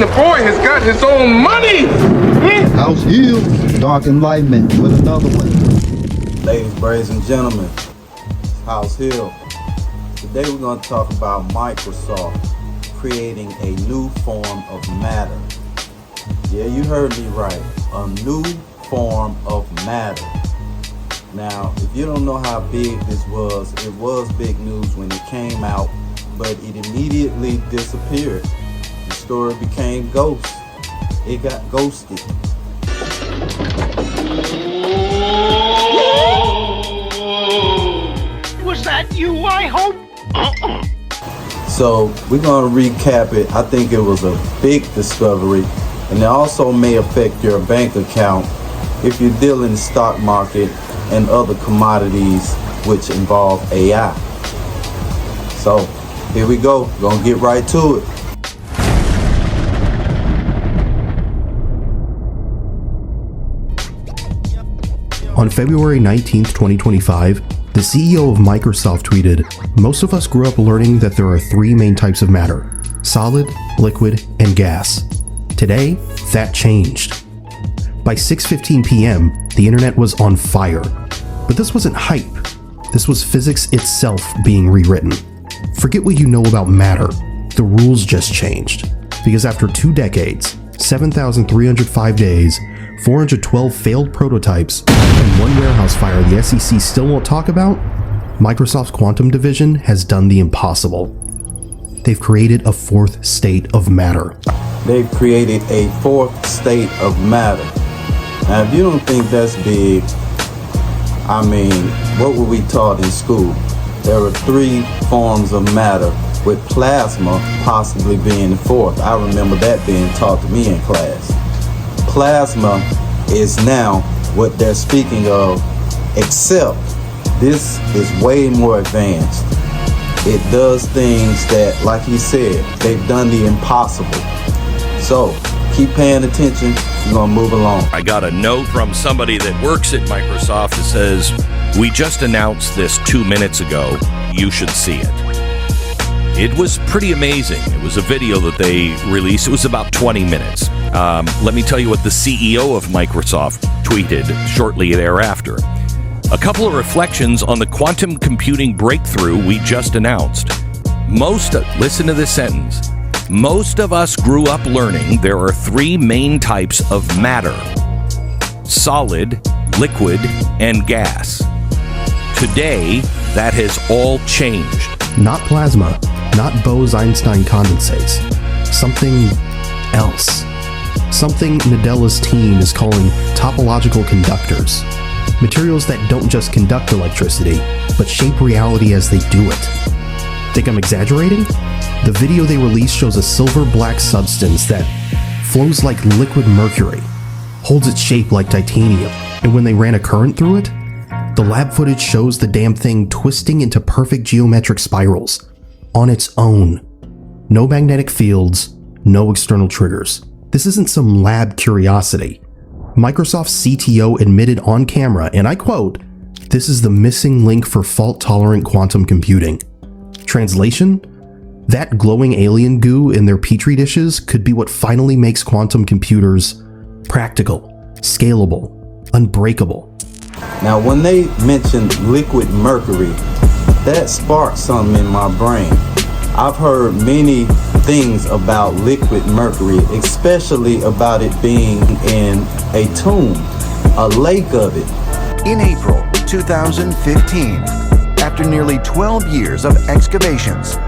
The boy has got his own money. House Hill, Dark Enlightenment with another one. Ladies, brothers, and gentlemen, House Hill. Today we're going to talk about Microsoft creating a new form of matter. Yeah, you heard me right. A new form of matter. Now, if you don't know how big this was, it was big news when it came out, but it immediately disappeared. The story became ghost. It got ghosted. Was that you, I hope? So we're going to recap it. I think it was a big discovery, and it also may affect your bank account if you deal in the stock market and other commodities which involve AI. So here we go. We're going to get right to it. On February 19th, 2025, the CEO of Microsoft tweeted, "Most of us grew up learning that there are three main types of matter: solid, liquid, and gas. Today, that changed." By 6:15 p.m., the internet was on fire. But this wasn't hype. This was physics itself being rewritten. Forget what you know about matter. The rules just changed. Because after 2 decades, 7,305 days, 412 failed prototypes, and 1 warehouse fire the SEC still won't talk about, Microsoft's quantum division has done the impossible. They've created a 4th state of matter. They've created a 4th state of matter. Now, if you don't think that's big, I mean, what were we taught in school? There were 3 forms of matter, with plasma possibly being the 4th. I remember that being taught to me in class. Plasma is now what they're speaking of, except this is way more advanced. It does things that, like he said, they've done the impossible. So keep paying attention. We're gonna move along. I got a note from somebody that works at Microsoft that says, "We just announced this 2 minutes ago. You should see it." It was pretty amazing. It was a video that they released. It was about 20 minutes. Let me tell you what the CEO of Microsoft tweeted shortly thereafter. "A couple of reflections on the quantum computing breakthrough we just announced. Listen to this sentence. Most of us grew up learning there are 3 main types of matter: solid, liquid, and gas. Today, that has all changed." Not plasma, not Bose-Einstein condensates. Something else. Something Nadella's team is calling topological conductors. Materials that don't just conduct electricity, but shape reality as they do it. Think I'm exaggerating? The video they released shows a silver-black substance that flows like liquid mercury, holds its shape like titanium, and when they ran a current through it, the lab footage shows the damn thing twisting into perfect geometric spirals on its own. No magnetic fields, no external triggers. This isn't some lab curiosity. Microsoft's CTO admitted on camera, and I quote, "This is the missing link for fault-tolerant quantum computing." Translation? That glowing alien goo in their petri dishes could be what finally makes quantum computers practical, scalable, unbreakable. Now, when they mentioned liquid mercury, that sparked something in my brain. I've heard many things about liquid mercury, especially about it being in a tomb, a lake of it. In April 2015, after nearly 12 years of excavations,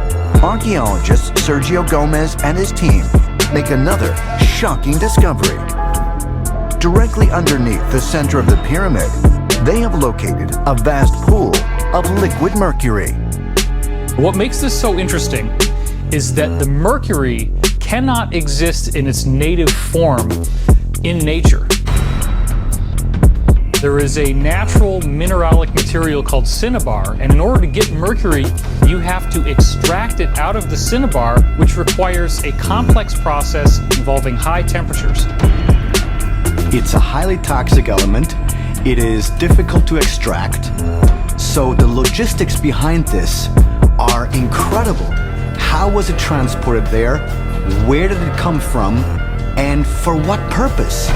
archaeologist Sergio Gomez and his team make another shocking discovery. Directly underneath the center of the pyramid, they have located a vast pool of liquid mercury. What makes this so interesting is that the mercury cannot exist in its native form in nature. There is a natural mineralic material called cinnabar, and in order to get mercury, you have to extract it out of the cinnabar, which requires a complex process involving high temperatures. It's a highly toxic element. It is difficult to extract. So the logistics behind this are incredible. How was it transported there? Where did it come from? And for what purpose?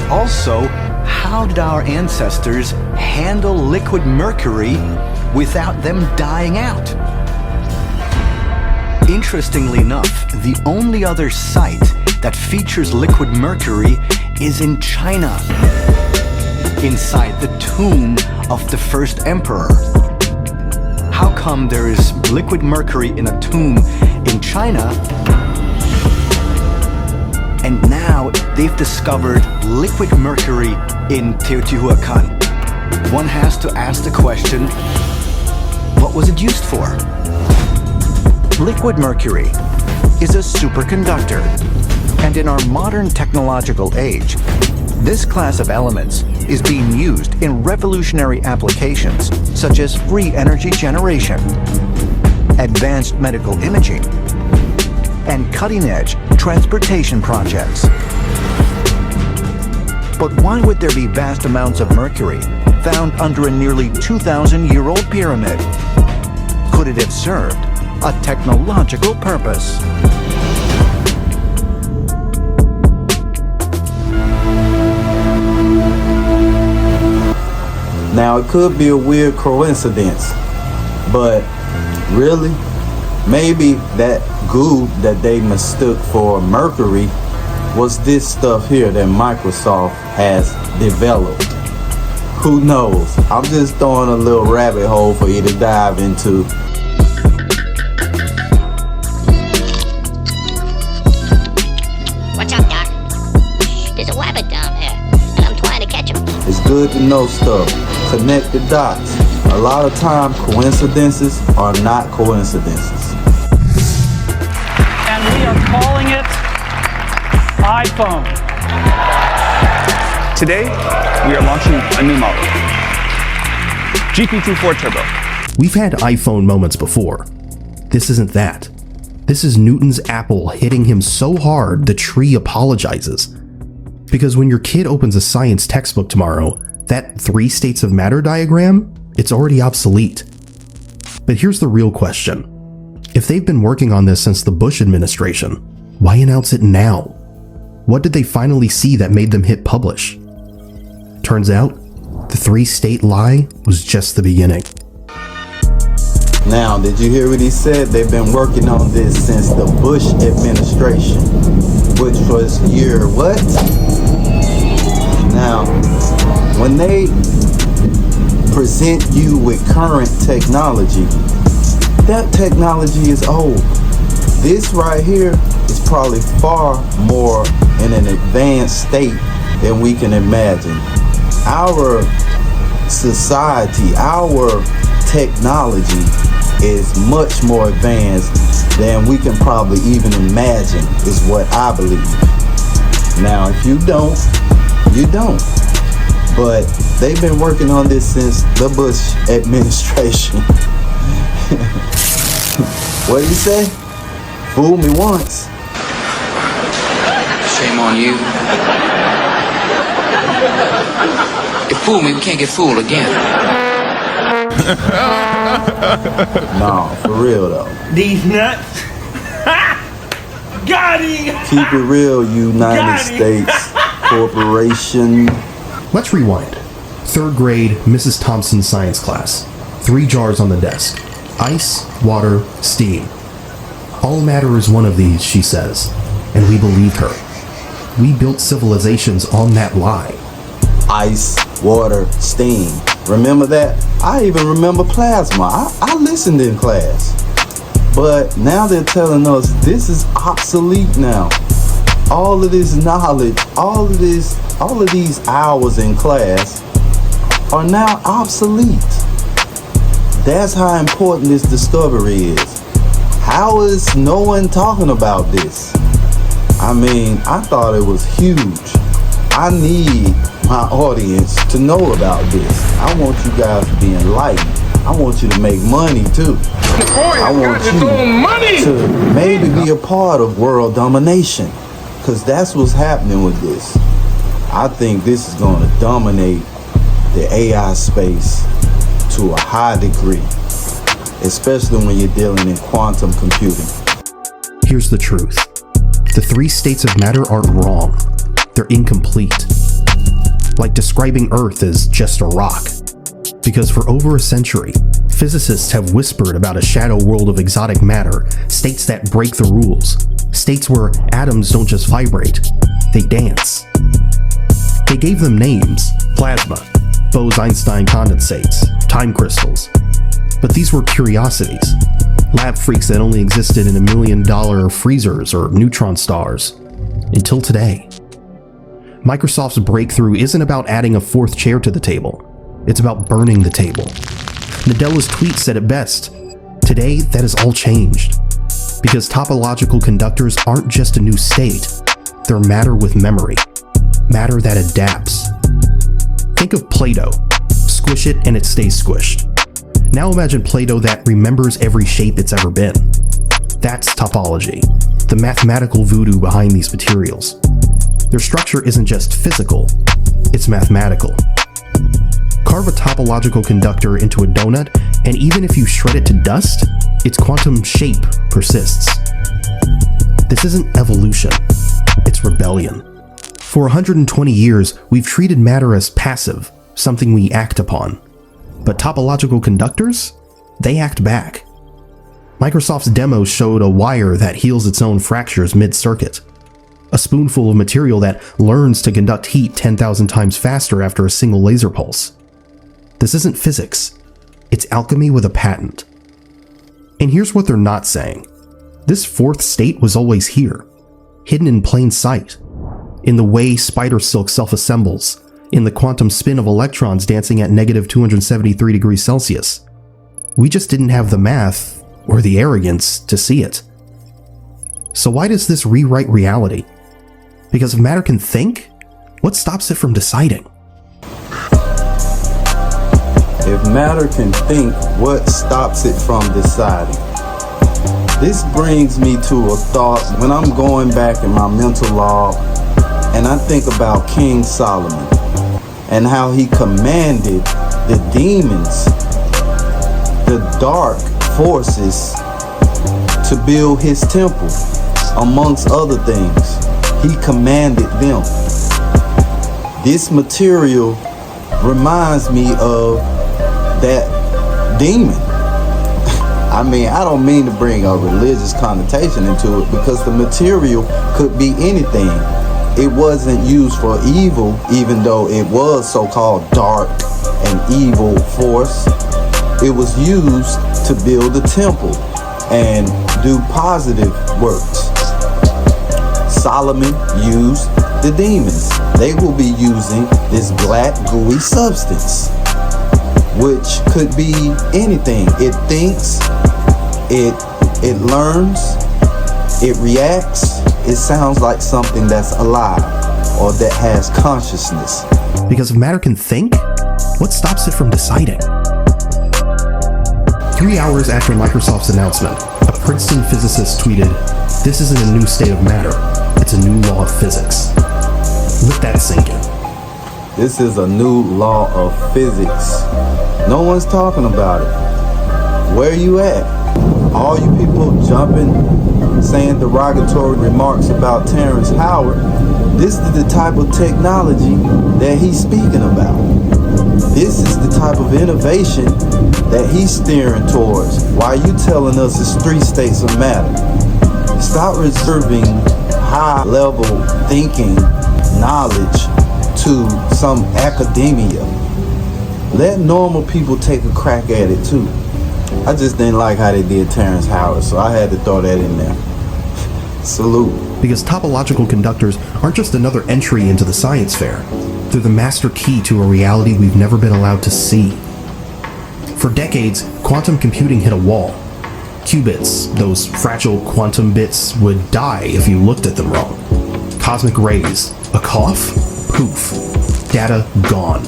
Also, how did our ancestors handle liquid mercury without them dying out? Interestingly enough, the only other site that features liquid mercury is in China, inside the tomb of the first emperor. How come there is liquid mercury in a tomb in China, and now they've discovered liquid mercury in Teotihuacan? One has to ask the question, what was it used for? Liquid mercury is a superconductor, and in our modern technological age, this class of elements is being used in revolutionary applications such as free energy generation, advanced medical imaging, and cutting-edge transportation projects. But why would there be vast amounts of mercury found under a nearly 2,000-year-old pyramid? Could it have served a technological purpose? Now, it could be a weird coincidence, but really, maybe that goo that they mistook for mercury was this stuff here that Microsoft has developed. Who knows? I'm just throwing a little rabbit hole for you to dive into. What's up, Doc? There's a rabbit down there, and I'm trying to catch him. It's good to know stuff. Connect the dots. A lot of time, coincidences are not coincidences. And we are calling it iPhone. Today, we are launching a new model, GPT-4 Turbo. We've had iPhone moments before. This isn't that. This is Newton's apple hitting him so hard the tree apologizes. Because when your kid opens a science textbook tomorrow, that 3 states of matter diagram, it's already obsolete. But here's the real question. If they've been working on this since the Bush administration, why announce it now? What did they finally see that made them hit publish? Turns out, the 3-state lie was just the beginning. Now, did you hear what he said? They've been working on this since the Bush administration, which was year what? Now, when they present you with current technology, that technology is old. This right here is probably far more in an advanced state than we can imagine. Our society, our technology is much more advanced than we can probably even imagine, is what I believe. Now, if you don't, you don't. But they've been working on this since the Bush administration. What did he say? Fool me once. Shame on you. You fool me, we can't get fooled again. No, for real though. These nuts. Got him. Keep it real, United States Corporation. Let's rewind. 3rd grade, Mrs. Thompson's science class. 3 jars on the desk. Ice, water, steam. All matter is one of these, she says. And we believed her. We built civilizations on that lie. Ice, water, steam. Remember that? I even remember plasma. I listened in class. But now they're telling us this is obsolete now. All of this knowledge, all of these hours in class are now obsolete. That's how important this discovery is. How is no one talking about this? I mean, I thought it was huge. I need my audience to know about this. I want you guys to be enlightened. I want you to make money too. I want you to maybe be a part of world domination, because that's what's happening with this. I think this is going to dominate the AI space to a high degree, especially when you're dealing in quantum computing. Here's the truth. The three states of matter aren't wrong. They're incomplete. Like describing Earth as just a rock. Because for over a century, physicists have whispered about a shadow world of exotic matter, states that break the rules, states where atoms don't just vibrate, they dance. They gave them names: plasma, Bose-Einstein condensates, time crystals. But these were curiosities, lab freaks that only existed in $1 million freezers or neutron stars. Until today. Microsoft's breakthrough isn't about adding a fourth chair to the table. It's about burning the table. Nadella's tweet said it best. Today, that has all changed. Because topological conductors aren't just a new state. They're matter with memory. Matter that adapts. Think of Play-Doh. Squish it and it stays squished. Now imagine Play-Doh that remembers every shape it's ever been. That's topology, the mathematical voodoo behind these materials. Their structure isn't just physical, it's mathematical. Carve a topological conductor into a donut, and even if you shred it to dust, its quantum shape persists. This isn't evolution, it's rebellion. For 120 years, we've treated matter as passive, something we act upon. But topological conductors? They act back. Microsoft's demo showed a wire that heals its own fractures mid-circuit. A spoonful of material that learns to conduct heat 10,000 times faster after a single laser pulse. This isn't physics. It's alchemy with a patent. And here's what they're not saying. This fourth state was always here, hidden in plain sight. In the way spider silk self-assembles, in the quantum spin of electrons dancing at negative 273 degrees Celsius. We just didn't have the math or the arrogance to see it. So why does this rewrite reality? Because if matter can think, what stops it from deciding? If matter can think, what stops it from deciding? This brings me to a thought when I'm going back in my mental log and I think about King Solomon and how he commanded the demons, the dark forces, to build his temple, amongst other things. He commanded them. This material reminds me of that demon. I mean, I don't mean to bring a religious connotation into it, because the material could be anything. It wasn't used for evil, even though it was so-called dark and evil force. It was used to build a temple and do positive works. Solomon used the demons. They will be using this black gooey substance, which could be anything. It thinks, it learns, it reacts. It sounds like something that's alive or that has consciousness. Because if matter can think, what stops it from deciding? 3 hours after Microsoft's announcement, a Princeton physicist tweeted, "This isn't a new state of matter, it's a new law of physics." Let that sink in. This is a new law of physics. No one's talking about it. Where are you at? All you people jumping, saying derogatory remarks about Terrence Howard, this is the type of technology that he's speaking about. This is the type of innovation that he's steering towards. Why are you telling us it's 3 states of matter? Stop reserving high-level thinking, knowledge to some academia. Let normal people take a crack at it too. I just didn't like how they did Terrence Howard, so I had to throw that in there. Salute. Because topological conductors aren't just another entry into the science fair. They're the master key to a reality we've never been allowed to see. For decades, quantum computing hit a wall. Qubits, those fragile quantum bits, would die if you looked at them wrong. Cosmic rays, a cough, poof, data gone.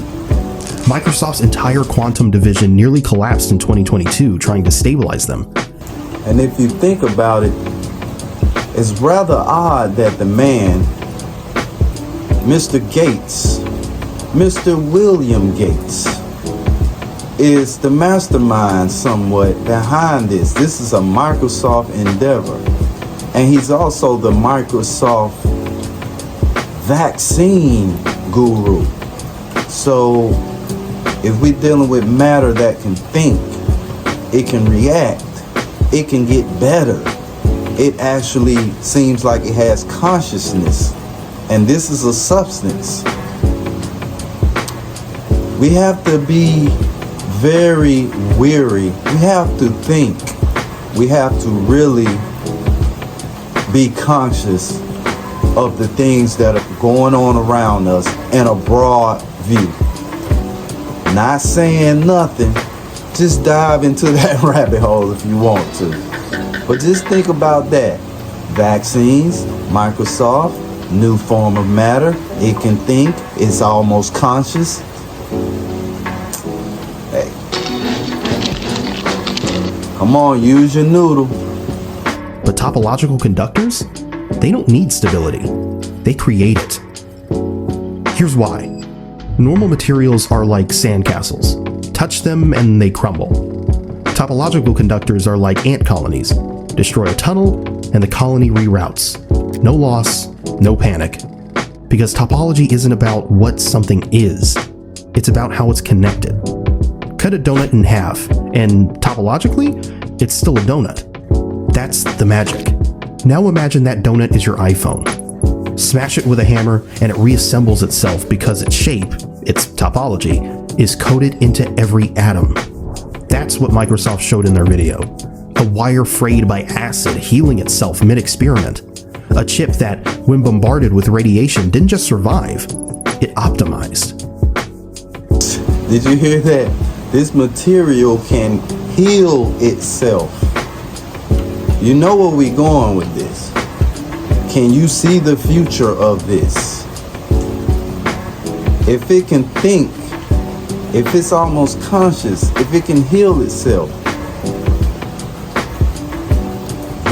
Microsoft's entire quantum division nearly collapsed in 2022 trying to stabilize them. And if you think about it, it's rather odd that the man, Mr. Gates, Mr. William Gates, is the mastermind somewhat behind this. This is a Microsoft endeavor. And he's also the Microsoft vaccine guru. So if we're dealing with matter that can think, it can react, it can get better. It actually seems like it has consciousness. And this is a substance. We have to be very weary. We have to think. We have to really be conscious of the things that are going on around us in a broad view. Not saying nothing. Just dive into that rabbit hole if you want to. But just think about that. Vaccines, Microsoft, new form of matter. It can think. It's almost conscious. Hey. Come on, use your noodle. But topological conductors, they don't need stability. They create it. Here's why. Normal materials are like sandcastles. Touch them and they crumble. Topological conductors are like ant colonies. Destroy a tunnel and the colony reroutes. No loss, no panic. Because topology isn't about what something is. It's about how it's connected. Cut a donut in half, and topologically, it's still a donut. That's the magic. Now imagine that donut is your iPhone. Smash it with a hammer and it reassembles itself because its shape, its topology, is coded into every atom. That's what Microsoft showed in their video. A wire frayed by acid healing itself mid-experiment. A chip that, when bombarded with radiation, didn't just survive, it optimized. Did you hear that? This material can heal itself. You know where we're going with this. Can you see the future of this? If it can think, if it's almost conscious, if it can heal itself,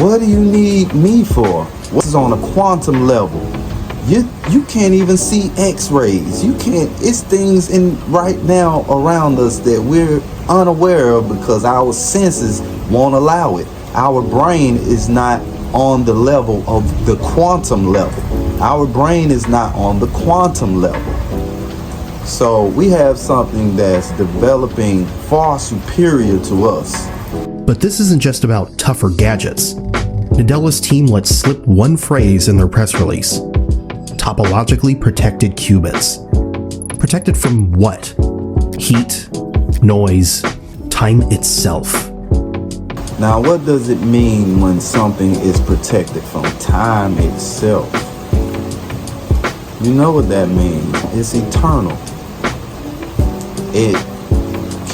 what do you need me for? What's on a quantum level? You can't even see X-rays. You can't. It's things in right now around us that we're unaware of because our senses won't allow it. Our brain is not on the level of the quantum level. Our brain is not on the quantum level. So we have something that's developing far superior to us. But this isn't just about tougher gadgets. Nadella's team let slip one phrase in their press release. Topologically protected qubits. Protected from what? Heat, noise, time itself. Now, what does it mean when something is protected from time itself? You know what that means. It's eternal. It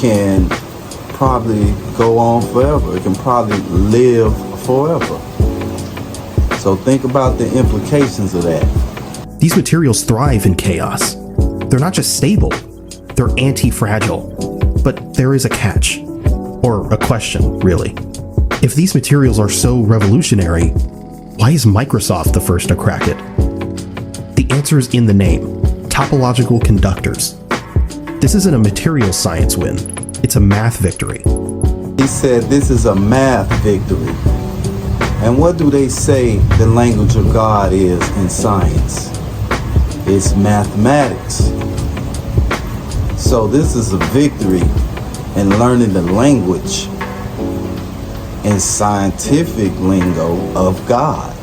can probably go on forever. It can probably live forever. So think about the implications of that. These materials thrive in chaos. They're not just stable, they're anti-fragile. But there is a catch. Or a question, really. If these materials are so revolutionary, why is Microsoft the first to crack it? The answer is in the name, topological conductors. This isn't a material science win, it's a math victory. He said this is a math victory. And what do they say the language of God is in science? It's mathematics. So this is a victory in learning the language and scientific lingo of God.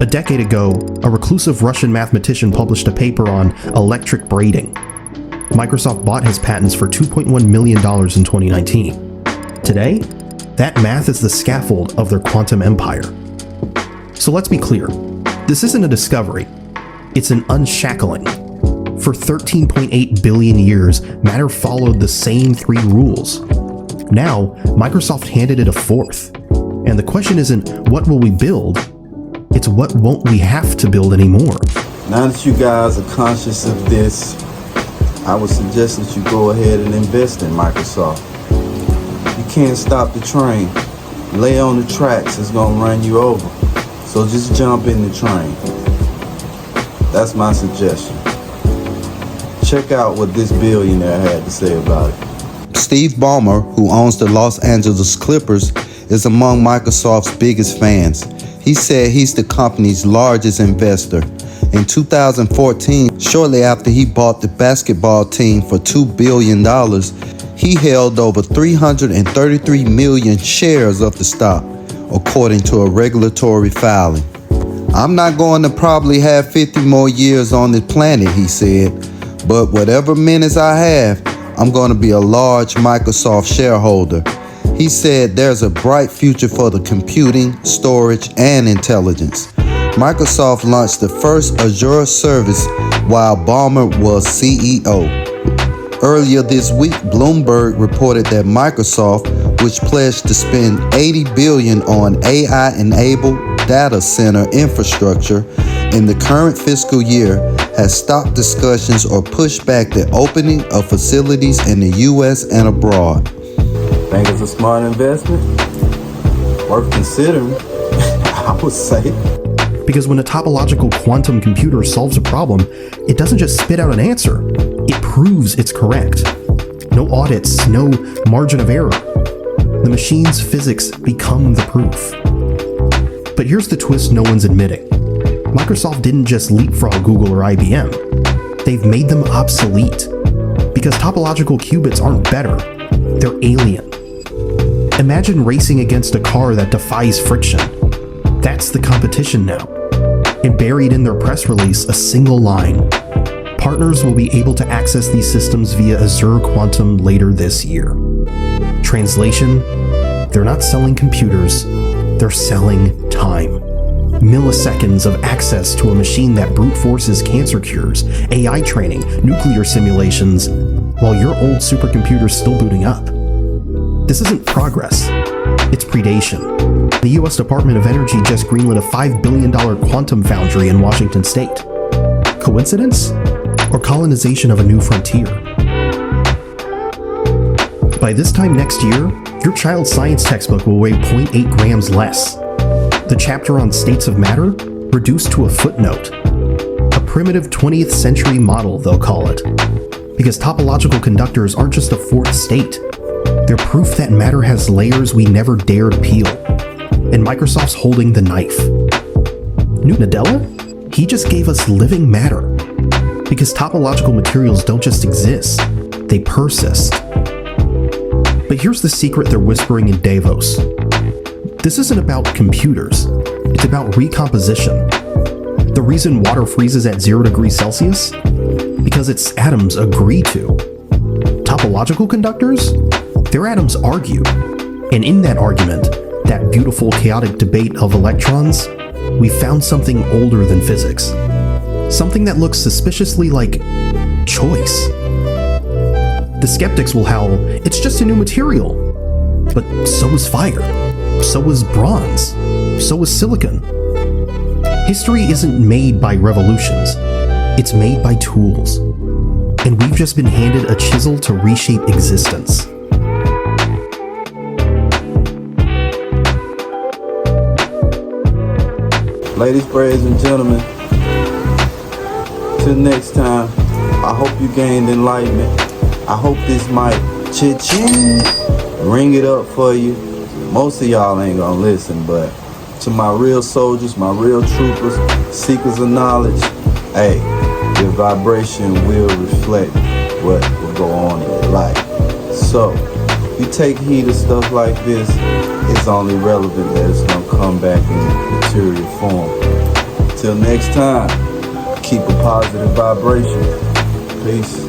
A decade ago, a reclusive Russian mathematician published a paper on electric braiding. Microsoft bought his patents for $2.1 million in 2019. Today, that math is the scaffold of their quantum empire. So let's be clear, this isn't a discovery, it's an unshackling. For 13.8 billion years, matter followed the same three rules. Now, Microsoft handed it a fourth. And the question isn't, what will we build? It's what won't we have to build anymore? Now that you guys are conscious of this, I would suggest that you go ahead and invest in Microsoft. You can't stop the train. Lay on the tracks, it's gonna run you over. So just jump in the train. That's my suggestion. Check out what this billionaire had to say about it. Steve Ballmer, who owns the Los Angeles Clippers, is among Microsoft's biggest fans. He said he's the company's largest investor. In 2014, shortly after he bought the basketball team for $2 billion, he held over 333 million shares of the stock, according to a regulatory filing. I'm not going to probably have 50 more years on this planet, he said, but whatever minutes I have, I'm going to be a large Microsoft shareholder. He said there's a bright future for the computing, storage, and intelligence. Microsoft launched the first Azure service while Ballmer was CEO. Earlier this week, Bloomberg reported that Microsoft, which pledged to spend $80 billion on AI-enabled data center infrastructure in the current fiscal year, has stopped discussions or pushed back the opening of facilities in the U.S. and abroad. Think it's a smart investment? Worth considering, I would say. Because when a topological quantum computer solves a problem, it doesn't just spit out an answer. It proves it's correct. No audits, no margin of error. The machine's physics become the proof. But here's the twist no one's admitting. Microsoft didn't just leapfrog Google or IBM. They've made them obsolete. Because topological qubits aren't better. They're alien. Imagine racing against a car that defies friction. That's the competition now. And buried in their press release, a single line. Partners will be able to access these systems via Azure Quantum later this year. Translation, they're not selling computers, they're selling time. Milliseconds of access to a machine that brute forces cancer cures, AI training, nuclear simulations, while your old supercomputer's still booting up. This isn't progress, it's predation. The US Department of Energy just greenlit a $5 billion quantum foundry in Washington state. Coincidence? Or colonization of a new frontier? By this time next year, your child's science textbook will weigh 0.8 grams less. The chapter on states of matter reduced to a footnote. A primitive 20th century model, they'll call it. Because topological conductors aren't just a fourth state. They're proof that matter has layers we never dared peel. And Microsoft's holding the knife. New Nadella? He just gave us living matter. Because topological materials don't just exist, they persist. But here's the secret they're whispering in Davos. This isn't about computers, it's about recomposition. The reason water freezes at 0 degrees Celsius? Because its atoms agree to. Topological conductors? Their atoms argue. And in that argument, that beautiful chaotic debate of electrons, we found something older than physics. Something that looks suspiciously like choice. The skeptics will howl, it's just a new material. But so is fire. So is bronze. So is silicon. History isn't made by revolutions. It's made by tools. And we've just been handed a chisel to reshape existence. Ladies, ladies and gentlemen, till next time, I hope you gained enlightenment. I hope this might cha-ching ring it up for you. Most of y'all ain't gonna listen, but to my real soldiers, my real troopers, seekers of knowledge, hey, your vibration will reflect what will go on in your life. So, if you take heed of stuff like this, it's only relevant that it's gonna come back in material form. Till next time, keep a positive vibration. Peace.